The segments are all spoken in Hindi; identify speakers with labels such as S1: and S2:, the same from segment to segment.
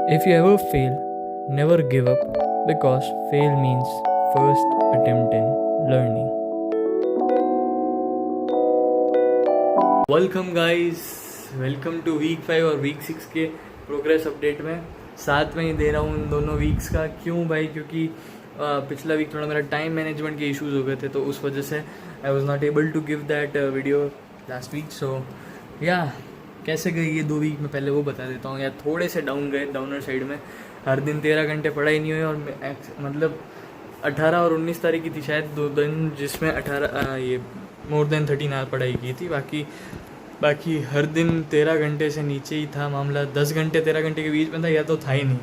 S1: If you ever fail, never give up because fail means first attempt in learning. Welcome guys, welcome to week 5 और वीक 6 के प्रोग्रेस अपडेट में। साथ में ही दे रहा हूँ उन दोनों वीक्स का। क्यों भाई? क्योंकि पिछला वीक थोड़ा मेरा टाइम मैनेजमेंट के इश्यूज हो गए थे, तो उस वजह से I was not able to give that video last week. So yeah कैसे गई ये 2 वीक में पहले वो बता देता हूँ। यार थोड़े से डाउन गए, डाउनर साइड में। हर दिन 13 घंटे पढ़ाई नहीं हुई और मतलब 18 और 19 तारीख की थी शायद 2 दिन जिसमें 18 ये मोर देन 13 आवर पढ़ाई की थी। बाकी हर दिन 13 घंटे से नीचे ही था मामला। 10 घंटे 13 घंटे के बीच में था, या तो था ही नहीं।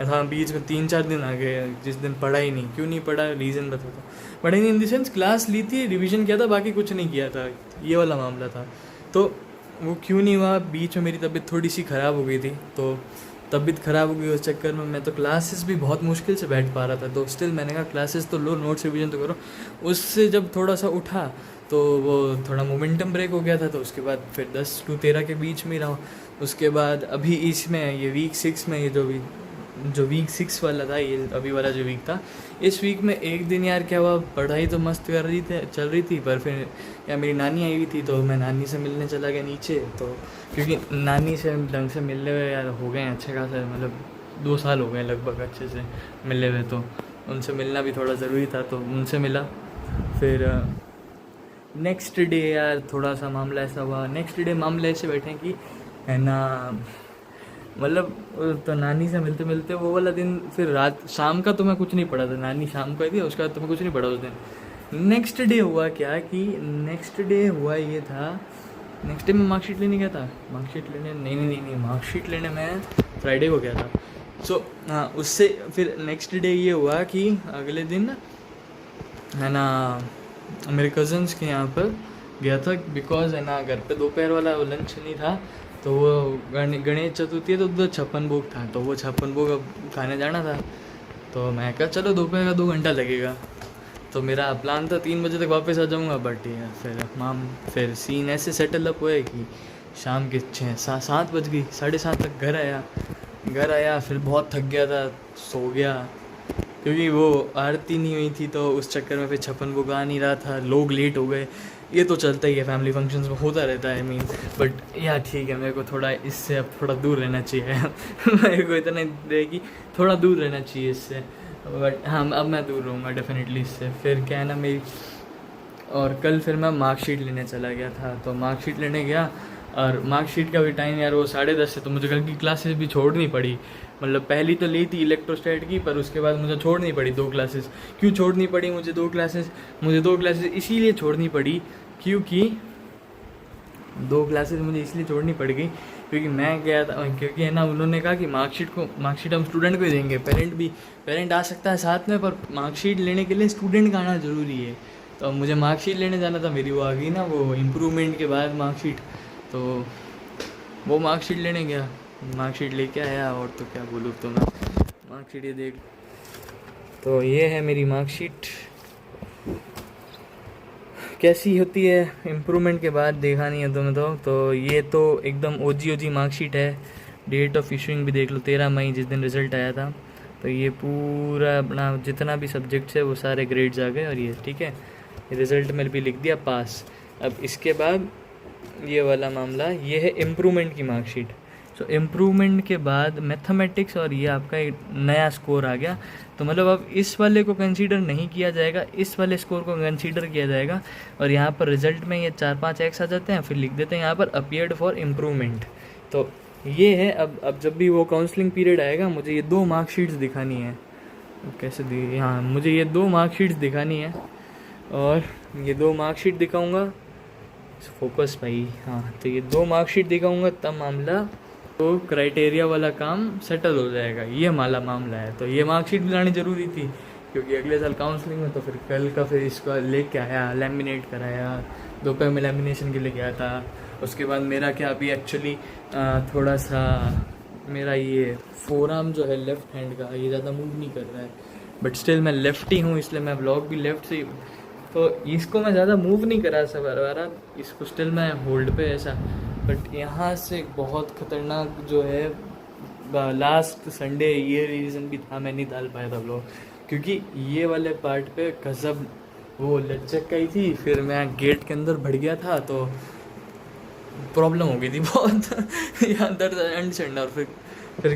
S1: ऐसा बीच में 3-4 दिन आ गए जिस दिन पढ़ा ही नहीं। क्यों नहीं पढ़ा, रीज़न बताता हूँ। पढ़ा ही नहीं इन द सेंस क्लास ली थी, रिवीजन किया था, बाकी कुछ नहीं किया था, ये वाला मामला था। तो वो क्यों नहीं हुआ, बीच में मेरी तबीयत थोड़ी सी ख़राब हो गई थी, तो तबीयत ख़राब हो गई उस चक्कर में मैं तो क्लासेस भी बहुत मुश्किल से बैठ पा रहा था। तो स्टिल मैंने कहा क्लासेस तो लो, नोट्स रिवीजन तो करो। उससे जब थोड़ा सा उठा तो वो थोड़ा मोमेंटम ब्रेक हो गया था, तो उसके बाद फिर 10 to 13 के बीच में रहा। उसके बाद अभी इसमें ये वीक 6 में, ये जो वीक 6 वाला था, ये अभी वाला जो वीक था, इस वीक में एक दिन यार क्या हुआ, पढ़ाई तो मस्त चल रही थी, पर फिर यार मेरी नानी आई हुई थी, तो मैं नानी से मिलने चला गया नीचे। तो क्योंकि नानी से ढंग से मिलने हुए यार हो गए अच्छे खासे, मतलब 2 साल हो गए लगभग अच्छे से मिले हुए, तो उनसे मिलना भी थोड़ा ज़रूरी था, तो उनसे मिला। फिर नेक्स्ट डे यार थोड़ा सा मामला ऐसा हुआ। नेक्स्ट डे मामले ऐसे बैठे कि है ना, मतलब तो नानी से मिलते मिलते वो वाला दिन, फिर रात शाम का तो मैं कुछ नहीं पढ़ा था, नानी शाम को आई थी, उसके बाद तो मैं कुछ नहीं पढ़ा उस दिन। नेक्स्ट डे हुआ क्या कि नेक्स्ट डे हुआ ये था, नेक्स्ट डे मैं मार्कशीट लेने गया था। मार्कशीट लेने नहीं, मार्कशीट लेने मैं फ्राइडे को गया था। सो हाँ, उससे फिर नेक्स्ट डे ये हुआ कि अगले दिन है ना मेरे कज़न्स के यहाँ पर गया था, बिकॉज है ना घर पे दोपहर वाला लंच नहीं था, तो वो गणेश चतुर्थी है तो उधर 56 भोग था, तो वो 56 भोग अब खाने जाना था। तो मैं कहा चलो दोपहर का 2 घंटा लगेगा, तो मेरा प्लान था 3 बजे तक वापस आ जाऊँगा। बट ये फिर सीन ऐसे सेटल अप हुए कि शाम के 6-7 बज गई, 7:30 तक घर आया। फिर बहुत थक गया था, सो गया, क्योंकि वो आरती नहीं हुई थी, तो उस चक्कर में फिर 56 भोग आ नहीं रहा था, लोग लेट हो गए। ये तो चलता ही है, फैमिली फंक्शंस में होता रहता है। बट यार ठीक है, मेरे को थोड़ा इससे अब थोड़ा दूर रहना चाहिए मेरे को इतना दे कि थोड़ा दूर रहना चाहिए इससे। बट हाँ, अब मैं दूर रहूँगा डेफिनेटली इससे। फिर क्या है ना मेरी, और कल फिर मैं मार्कशीट लेने चला गया था, तो मार्कशीट लेने गया, और मार्कशीट का भी टाइम यार वो 10:30 से, तो मुझे कल की क्लासेस भी छोड़नी पड़ी। मतलब पहली तो ली थी इलेक्ट्रोस्टैट की, पर उसके बाद मुझे छोड़नी पड़ी 2 क्लासेस। क्यों छोड़नी पड़ी मुझे 2 क्लासेस? मुझे 2 क्लासेस इसीलिए छोड़नी पड़ी क्योंकि 2 क्लासेस मुझे इसलिए छोड़नी पड़ गई क्योंकि मैं गया था, क्योंकि है ना उन्होंने कहा कि मार्कशीट हम स्टूडेंट को ही देंगे, पेरेंट आ सकता है साथ में, पर मार्कशीट लेने के लिए स्टूडेंट का आना ज़रूरी है। तो मुझे मार्कशीट लेने जाना था, मेरी वो आ गई ना वो इम्प्रूवमेंट के बाद मार्कशीट, तो वो मार्कशीट लेने गया, मार्कशीट लेके आया। और तो क्या बोलूँ, तो मैं मार्कशीट ये देख, तो ये है मेरी मार्कशीट। कैसी होती है इम्प्रूवमेंट के बाद देखा नहीं है तुम्हें तो ये तो एकदम ओजी मार्कशीट है। डेट ऑफ इशूइंग भी देख लो, 13 मई जिस दिन रिज़ल्ट आया था। तो ये पूरा अपना जितना भी सब्जेक्ट्स है वो सारे ग्रेड्स आ गए, और ये ठीक है, रिज़ल्ट में भी लिख दिया पास। अब इसके बाद ये वाला मामला, ये है इम्प्रूवमेंट की मार्कशीट। सो इम्प्रूवमेंट के बाद मैथमेटिक्स, और ये आपका एक नया स्कोर आ गया। तो मतलब अब इस वाले को कंसीडर नहीं किया जाएगा, इस वाले स्कोर को कंसीडर किया जाएगा। और यहाँ पर रिजल्ट में ये 4-5 एक्स आ जाते हैं, फिर लिख देते हैं यहाँ पर अपीयर्ड फॉर इम्प्रूवमेंट। तो ये है। अब जब भी वो काउंसलिंग पीरियड आएगा, मुझे ये 2 मार्कशीट्स दिखानी है। कैसे दी? हाँ, मुझे ये 2 मार्कशीट्स दिखानी है, और ये 2 मार्कशीट दिखाऊँगा। फोकस भाई, हाँ, तो ये 2 मार्कशीट दिखाऊँगा, तब मामला तो क्राइटेरिया वाला काम सेटल हो जाएगा। ये मामला है। तो ये मार्कशीट भी लानी ज़रूरी थी, क्योंकि अगले साल काउंसलिंग में। तो फिर कल का फिर इसको लेके आया, लैमिनेट कराया, दोपहर में लैमिनेशन के लिए गया था। उसके बाद मेरा क्या अभी एक्चुअली थोड़ा सा मेरा ये फोरआर्म जो है लेफ़्ट हैंड का, ये ज़्यादा मूव नहीं कर रहा है, बट स्टिल मैं लेफ्टी हूँ, इसलिए मैं व्लॉग भी लेफ़्ट से, तो इसको मैं ज़्यादा मूव नहीं करा सब बार, इसको स्टिल मैं होल्ड पे ऐसा। बट यहाँ से बहुत ख़तरनाक जो है लास्ट संडे ये रीज़न भी था मैं नहीं डाल पाया था व्लॉग, क्योंकि ये वाले पार्ट पे कसम वो लचक गई थी, फिर मैं गेट के अंदर बढ़ गया था तो प्रॉब्लम हो गई थी बहुत यहाँ दर्द अंडरस्टैंड। और फिर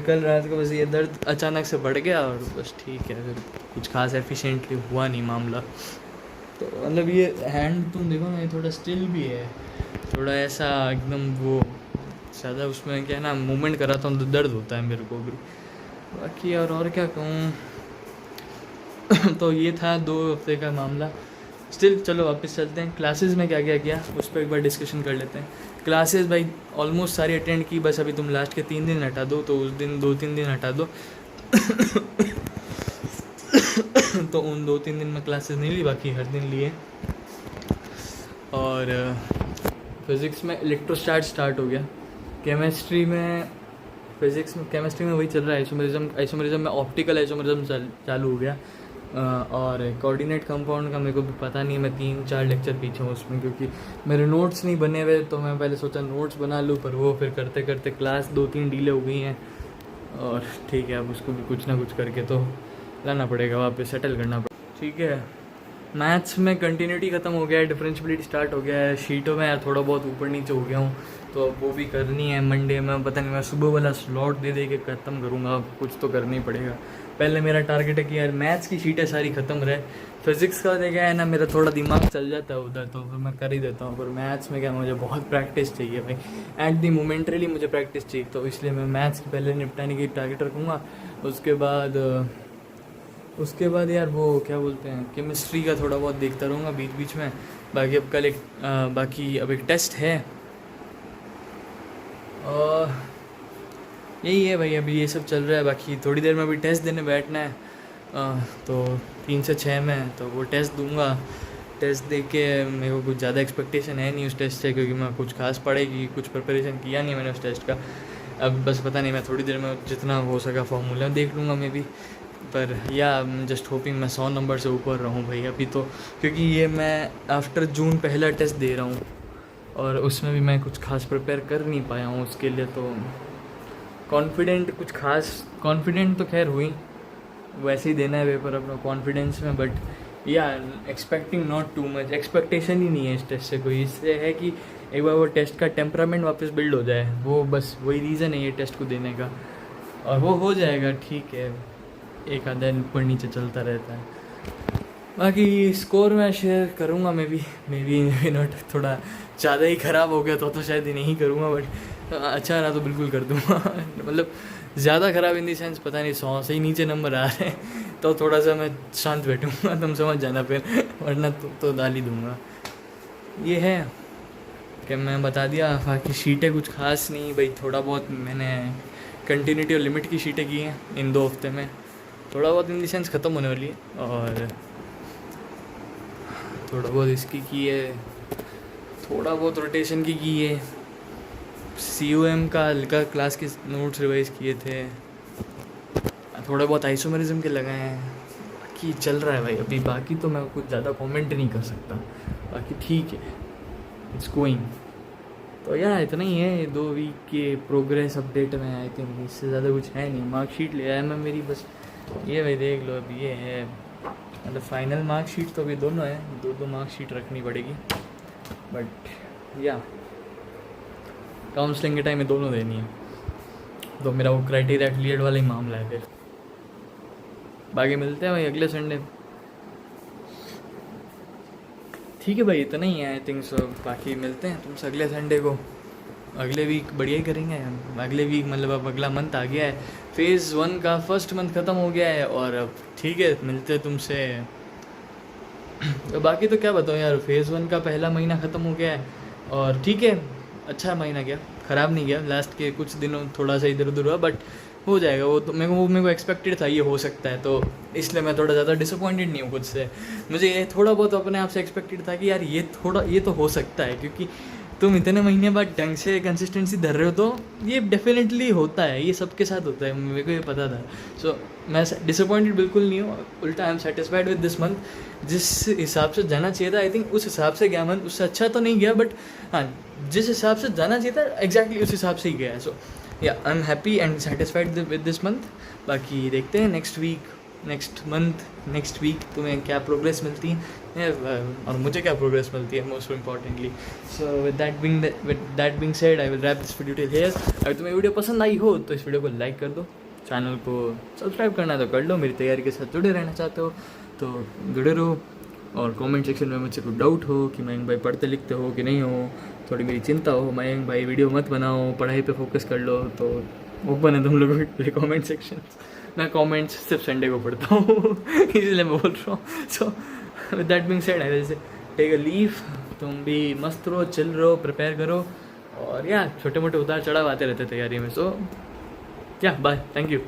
S1: कल रात को बस ये दर्द अचानक से बढ़ गया और बस ठीक है, फिर कुछ खास एफिशिएंटली हुआ नहीं मामला। तो मतलब ये हैंड तुम देखो ना, ये थोड़ा स्टिल भी है, थोड़ा ऐसा एकदम वो ज़्यादा उसमें क्या है ना, मूवमेंट कराता हूँ तो दर्द होता है मेरे को भी। बाकी और क्या कहूँ तो ये था 2 हफ्ते का मामला। स्टिल चलो वापस चलते हैं, क्लासेस में क्या क्या किया उस पर एक बार डिस्कशन कर लेते हैं। क्लासेस भाई ऑलमोस्ट सारी अटेंड की, बस अभी तुम लास्ट के 3 दिन हटा दो तो उस दिन 2-3 दिन हटा दो तो उन 2-3 दिन में क्लासेस नहीं ली, बाकी हर दिन लिए। और फिज़िक्स में इलेक्ट्रोस्टैट स्टार्ट हो गया, केमिस्ट्री में केमिस्ट्री में वही चल रहा है, आइसोमेरिज्म में ऑप्टिकल आइसोमेरिज्म चालू हो गया। और कोऑर्डिनेट कंपाउंड का मेरे को भी पता नहीं है, मैं 3-4 लेक्चर पीछे हूँ उसमें, क्योंकि मेरे नोट्स नहीं बने हुए, तो मैं पहले सोचा नोट्स बना लूँ, पर वो फिर करते करते क्लास 2-3 डिले हो गई हैं। और ठीक है, अब उसको भी कुछ ना कुछ करके तो लाना पड़ेगा, वापस सेटल करना पड़ेगा। ठीक है, मैथ्स में कंटिन्यूटी ख़त्म हो गया है, डिफरेंशियबिलिटी स्टार्ट हो गया है, शीटों में यार थोड़ा बहुत ऊपर नीचे हो गया हूँ, तो अब वो भी करनी है मंडे में। पता नहीं, मैं सुबह वाला स्लॉट दे के ख़त्म करूँगा, अब कुछ तो करना ही पड़ेगा। पहले मेरा टारगेट है कि यार मैथ्स की शीटें सारी ख़त्म रहे, फिज़िक्स का देखा है ना मेरा थोड़ा दिमाग चल जाता है उधर, तो फिर मैं कर ही देता हूँ। पर मैथ्स में क्या, मुझे बहुत प्रैक्टिस चाहिए भाई, एट दी मोमेंटली मुझे प्रैक्टिस चाहिए, तो इसलिए मैं मैथ्स की पहले निपटाने की टारगेट रखूँगा। उसके बाद यार वो क्या बोलते हैं, केमिस्ट्री का थोड़ा बहुत देखता रहूँगा बीच बीच में। बाकी अब एक टेस्ट है और यही है भाई, अभी ये सब चल रहा है। बाकी थोड़ी देर में अभी टेस्ट देने बैठना है, तो 3 से 6 में, तो वो टेस्ट दूंगा। टेस्ट दे के मेरे को कुछ ज़्यादा एक्सपेक्टेशन है नहीं उस टेस्ट से, क्योंकि मैं कुछ खास पढ़ेगी कुछ प्रिपरेशन किया नहीं मैंने उस टेस्ट का। अब बस पता नहीं, मैं थोड़ी देर में जितना हो सका फार्मूला देख लूँगा मैं भी, पर या जस्ट होपिंग मैं 100 नंबर से ऊपर रहूँ भाई अभी तो, क्योंकि ये मैं आफ्टर जून पहला टेस्ट दे रहा हूँ और उसमें भी मैं कुछ खास प्रिपेयर कर नहीं पाया हूँ उसके लिए। तो कॉन्फिडेंट तो खैर हुई, वैसे ही देना है पेपर अपना कॉन्फिडेंस में, but yeah expecting not too much, expectation ही नहीं है इस टेस्ट से कोई। इससे है कि एक बार वो टेस्ट का टेम्परामेंट वापस बिल्ड हो जाए, वो बस वही रीज़न है ये टेस्ट को देने का, और वो हो जाएगा। ठीक है, एक आधा ऊपर नीचे चलता रहता है। बाकी स्कोर मैं शेयर करूँगा, मे बी नॉट, थोड़ा ज़्यादा ही ख़राब हो गया तो शायद ही नहीं करूँगा, बट अच्छा रहा तो बिल्कुल कर दूँगा मतलब ज़्यादा ख़राब इन दी सेंस पता नहीं 100 से ही नीचे नंबर आ रहे हैं तो थोड़ा सा मैं शांत बैठूँगा, तुम समझ जाना फिर, वरना तो डाल ही दूँगा। ये है कि मैं बता दिया, बाकी शीटें कुछ खास नहीं भाई, थोड़ा बहुत मैंने कंटिन्यूटी और लिमिट की शीटें की हैं इन 2 हफ्ते में, थोड़ा बहुत इन दी सेंस ख़त्म होने वाली है, और थोड़ा बहुत इसकी की है, थोड़ा बहुत रोटेशन की है, COM का हल्का क्लास के नोट्स रिवाइज किए थे, थोड़ा बहुत आइसोमेरिज्म के लगाए हैं, बाकी चल रहा है भाई अभी। बाकी तो मैं कुछ ज़्यादा कमेंट नहीं कर सकता, बाकी ठीक है, इट्स गोइंग। तो यार इतना ही है 2 वीक के प्रोग्रेस अपडेट में, आई थिंक इससे ज़्यादा कुछ है नहीं। मार्कशीट ले आया मैं मेरी, बस ये भाई देख लो, अभी ये है मतलब फाइनल मार्कशीट, तो अभी दोनों है, 2 मार्कशीट रखनी पड़ेगी, बट या काउंसलिंग के टाइम में दोनों देनी है, तो मेरा वो क्राइटेरिया क्लियर वाला ही मामला है फिर। बाकी मिलते हैं भाई अगले संडे। ठीक है भाई, इतना ही है आई थिंक सो। बाकी मिलते हैं तुमसे अगले संडे को, अगले वीक बढ़िया ही करेंगे हम। अगले वीक मतलब अब अगला मंथ आ गया है, फेज़ 1 का फर्स्ट मंथ ख़त्म हो गया है, और अब ठीक है मिलते तुमसे। तो बाकी तो क्या बताऊँ यार, फेज़ 1 का पहला महीना ख़त्म हो गया है, और ठीक है अच्छा महीना गया, ख़राब नहीं गया। लास्ट के कुछ दिनों थोड़ा सा इधर उधर हुआ, बट हो जाएगा वो, तो मेरे को एक्सपेक्टेड था ये हो सकता है, तो इसलिए मैं थोड़ा ज़्यादा डिसअपॉइंटेड नहीं हूँ खुद से। मुझे ये थोड़ा बहुत अपने आप से एक्सपेक्टेड था कि यार ये तो हो सकता है, क्योंकि तुम इतने महीने बाद ढंग से कंसिस्टेंसी धर रहे हो, तो ये डेफिनेटली होता है, ये सबके साथ होता है, मेरे को ये पता था। सो मैं डिसअपॉइंटेड बिल्कुल नहीं हूँ, उल्टा I am satisfied with this month. जिस हिसाब से जाना चाहिए था आई थिंक उस हिसाब से गया मंथ, उससे अच्छा तो नहीं गया, बट हाँ जिस हिसाब से जाना चाहिए था एग्जैक्टली उस हिसाब से ही गया। So yeah I am happy and satisfied with this month. बाकी देखते हैं next week, next month, next week तुम्हें क्या प्रोग्रेस मिलती है और मुझे क्या प्रोग्रेस मिलती है most importantly. So with that being said I will wrap this video till here. अगर तुम्हें वीडियो पसंद आई हो तो इस वीडियो को लाइक कर दो, चैनल को सब्सक्राइब करना है तो कर लो, मेरी तैयारी के साथ जुड़े रहना चाहते हो तो जुड़े रहो. और कमेंट सेक्शन में मुझसे कोई डाउट हो कि मयंक भाई पढ़ते लिखते हो कि नहीं हो, थोड़ी मेरी चिंता हो मयंक भाई वीडियो मत बनाओ, पढ़ाई पे फोकस कर लो, तो ओपन है तुम लोगों के लिए कमेंट सेक्शन. मैं कमेंट्स सिर्फ संडे को पढ़ता हूँ इसलिए मैं बोल रहा हूँ. So with that being said I will say take a leave. तुम भी मस्त रहो, चिल रहो, प्रिपेयर करो और या छोटे मोटे उतार चढ़ाव आते रहते तैयारी में. सो या बाय, थैंक यू.